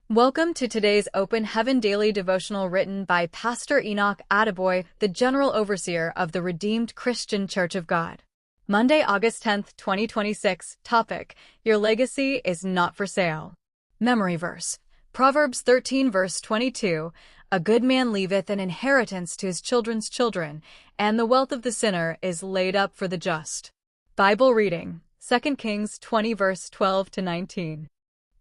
Welcome to today's Open Heaven Daily Devotional written by Pastor Enoch Attaboy, the General Overseer of the Redeemed Christian Church of God. Monday, August 10th, 2026. Topic: Your legacy is not for sale. Memory verse: Proverbs 13 verse 22. A good man leaveth an inheritance to his children's children, and the wealth of the sinner is laid up for the just. Bible reading: 2 Kings 20 verse 12 to 19.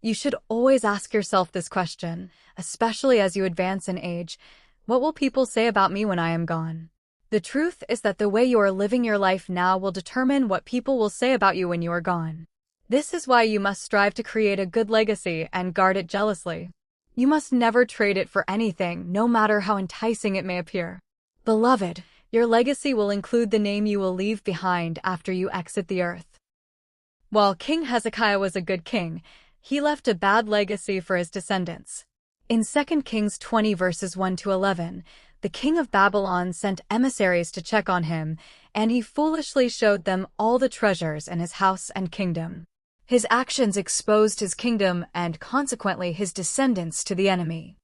You should always ask yourself this question, especially as you advance in age: what will people say about me when I am gone? The truth is that the way you are living your life now will determine what people will say about you when you are gone. This is why you must strive to create a good legacy and guard it jealously. You must never trade it for anything, no matter how enticing it may appear. Beloved, your legacy will include the name you will leave behind after you exit the earth. While King Hezekiah was a good king, he left a bad legacy for his descendants. In 2 Kings 20 verses 1 to 11, the king of Babylon sent emissaries to check on him, and he foolishly showed them all the treasures in his house and kingdom. His actions exposed his kingdom and consequently his descendants to the enemy.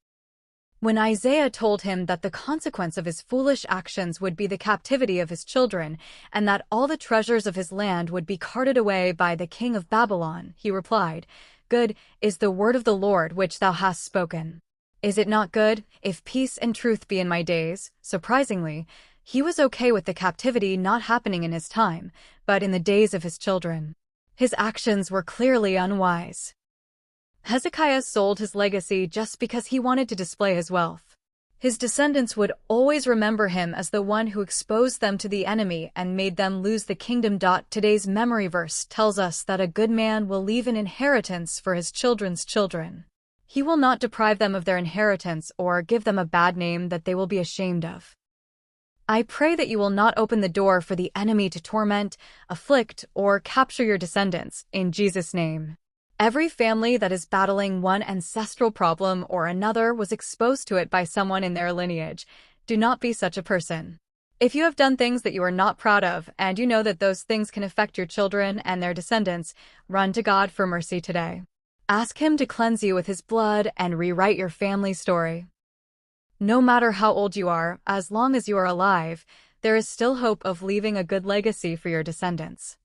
When Isaiah told him that the consequence of his foolish actions would be the captivity of his children, and that all the treasures of his land would be carted away by the king of Babylon, he replied, "Good is the word of the Lord which thou hast spoken. Is it not good, if peace and truth be in my days?" Surprisingly, he was okay with the captivity not happening in his time, but in the days of his children. His actions were clearly unwise. Hezekiah sold his legacy just because he wanted to display his wealth. His descendants would always remember him as the one who exposed them to the enemy and made them lose the kingdom. Today's memory verse tells us that a good man will leave an inheritance for his children's children. He will not deprive them of their inheritance or give them a bad name that they will be ashamed of. I pray that you will not open the door for the enemy to torment, afflict, or capture your descendants, in Jesus' name. Every family that is battling one ancestral problem or another was exposed to it by someone in their lineage. Do not be such a person. If you have done things that you are not proud of, and you know that those things can affect your children and their descendants, run to God for mercy today. Ask Him to cleanse you with His blood and rewrite your family story. No matter how old you are, as long as you are alive, there is still hope of leaving a good legacy for your descendants.